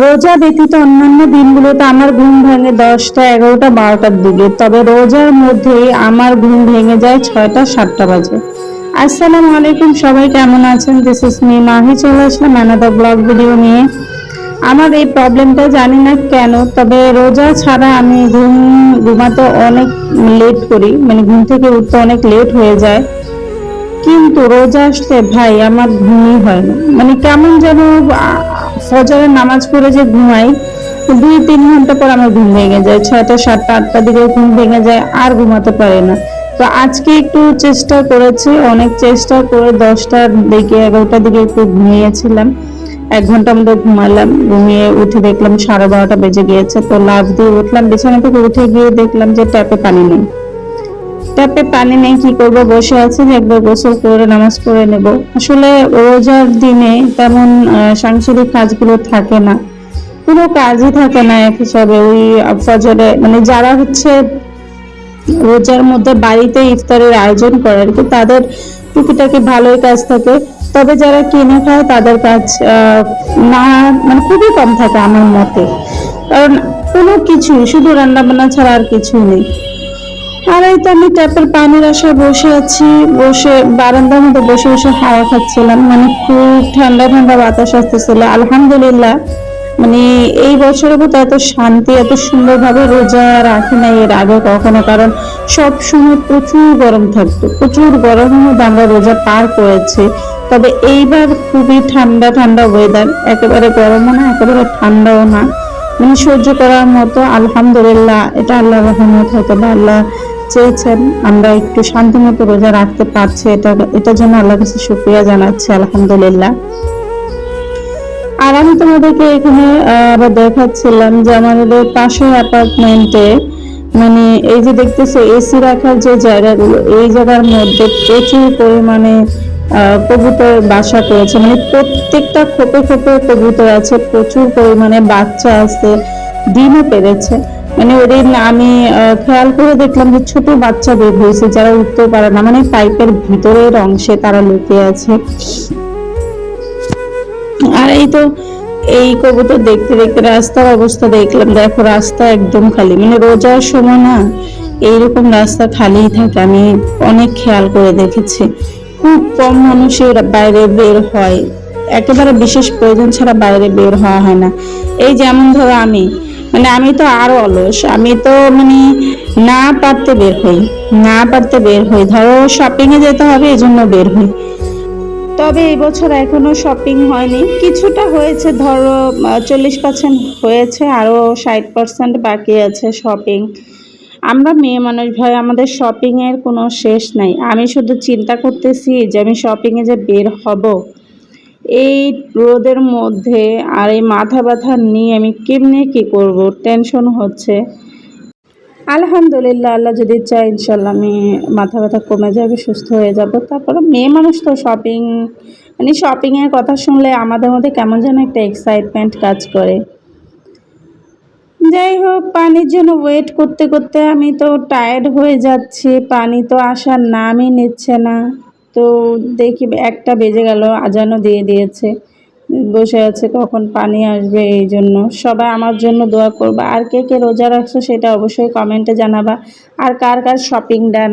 রোজা ব্যতীত অন্যান্য দিনগুলোতে আমার ঘুম ভাঙে 10টা, 11টা, 12টার দিকে, তবে রোজার মধ্যেই আমার ঘুম ভেঙে যায় 6টা, 7টা বাজে। আসসালামু আলাইকুম, সবাই কেমন আছেন? দিস ইজ মি মাহি, চলে আসলাম অ্যানাদার ব্লগ ভিডিও নিয়ে। আমার এই প্রবলেমটা জানি না কেন, তবে রোজা ছাড়া আমি ঘুমাতে অনেক লেট করি, মানে ঘুম থেকে উঠতে অনেক লেট হয়ে যায়। কিন্তু রোজা আসলে ভাই আমার ঘুমই হয় না, মানে কেমন যেন ফজরের নামাজ পড়ে যে ঘুমাই, 2-3 ঘন্টা পর আমার ঘুম ভেঙে যায়, 6টা, 7টা, 8টার দিকে ঘুম ভেঙে যায়, আর ঘুমাতে পারে না। তো আজকে একটু চেষ্টা করেছি, অনেক চেষ্টা করে 10টার দিকে, 11টার দিকে একটু ঘুমিয়েছিলাম। 1 ঘন্টার মধ্যে ঘুমালাম, ঘুমিয়ে উঠে দেখলাম 12:30 বেজে গিয়েছে। তো লাফ দিয়ে উঠলাম, বিছানা থেকে উঠে গিয়ে দেখলাম যে ট্যাপে পানি নেই। ট্যাপে পানি নেই, কি করব, বসে আছি যে একবার গোসল করে নামাজ পড়ে নেব। আসলে রোজার দিনে তেমন সাংসারিক কাজগুলো থাকে না, কোনো কাজই থাকে না এক হিসাবে। ওই ফজরে মানে যারা হচ্ছে রোজার মধ্যে বাড়িতে ইফতারের আয়োজন করে আর কি, তাদের টুকিটাকি ভালোই কাজ থাকে। তবে যারা কিনে খায় তাদের কাজ না, মানে খুবই কম থাকে আমার মতে। কারণ কোনো কিছু, শুধু রান্না বান্না ছাড়া আর কিছু নেই। আর এই তো আমি ট্যাপের পানির আশায় বসে আছি, বসে বারান্দার মধ্যে বসে বসে হাওয়া খাচ্ছিলাম, মানে খুব ঠান্ডা ঠান্ডা বাতাস আসতেছিল। আলহামদুলিল্লাহ, মানে এই বছরের মতো এত শান্তি, এত সুন্দরভাবে রোজা রাখি নাই এর আগে কখনো। কারণ সব সময় প্রচুর গরম থাকতো, প্রচুর গরমের মধ্যে আমরা রোজা পার করেছি। তবে এইবার খুবই ঠান্ডা ঠান্ডা ওয়েদার, একেবারে গরমও না, একেবারে ঠান্ডাও না, মানে সহ্য করার মতো। আলহামদুলিল্লাহ, এটা আল্লাহর রহমত, হয়তো বা আল্লাহ চেয়েছেন আমরা একটু শান্তি মতো রোজা রাখতে পারছি, এটার জন্য আল্লাহর কাছে শুকরিয়া জানাচ্ছি, আলহামদুলিল্লাহ। আর আমি তোমাদেরকে এখানে আবার দেখাচ্ছিলাম যে আমাদের পাশের অ্যাপার্টমেন্টে, মানে এই যে দেখতেছো এসি রাখার যে জায়গাগুলো, এই জায়গার মধ্যে প্রচুর পরিমাণে কবুতর বাসা করেছে, মানে প্রত্যেকটা খোপে খোপে কবুতর আছে, প্রচুর পরিমাণে বাচ্চা আছে, ডিমও পেরেছে। মানে ওদিন আমি খেয়াল করে দেখলাম যে ছোট বাচ্চা বের হয়েছে, যারা উঠতে পারে না, মানে পাইপের ভিতরের অংশে তারা লুকিয়ে আছে। আর এই তো এই কবুতর দেখতে দেখতে রাস্তার অবস্থা দেখলাম, দেখো রাস্তা একদম খালি, মানে রোজার সময় না এইরকম রাস্তা খালিই থাকে। আমি অনেক খেয়াল করে দেখেছি, খুব কম মানুষের বাইরে বের হয়, একেবারে বিশেষ প্রয়োজন ছাড়া বাইরে বের হওয়া হয় না। এই যেমন ধরো আমি, মানে আমি তো আরো অলস, আমি তো মানে না পারতে বের হই, না পারতে বের হই, ধরো শপিং এ যেতে হবে এই জন্য বের হই। তবে এই বছর এখনো শপিং হয়নি, কিছুটা হয়েছে, ধরো 40% হয়েছে, আরো 60% বাকি আছে শপিং। আমরা মেয়ে মানুষ ভাই, আমাদের শপিং এর কোনো শেষ নাই। আমি শুধু চিন্তা করতেছি যে আমি শপিং এ যে বের হব এই রোদের মধ্যে, আর এই মাথা ব্যথা নিয়ে আমি কেমনে কি করব, টেনশন হচ্ছে। আলহামদুলিল্লাহ, আল্লাহ যদি চায় ইনশাল্লাহ আমি মাথা ব্যথা কমে যাবে, সুস্থ হয়ে যাব। তারপরে মেয়ে মানুষ তো শপিং, মানে শপিং এর কথা শুনলে আমাদের মধ্যে কেমন যেন একটা এক্সাইটমেন্ট কাজ করে। যাই হোক, পানির জন্য ওয়েট করতে করতে আমি তো টায়ার্ড হয়ে যাচ্ছি, পানি তো আসার নামই নিচ্ছে না। তো দেখি 1টা বেজে গেল, আজানও দিয়ে দিয়েছে, বসে আছে কখন পানি আসবে। এই জন্য সবাই আমার জন্য দোয়া করবা। আর কে কে রোজা রাখছো সেটা অবশ্যই কমেন্টে জানাবা। আর কার কার শপিং ডান।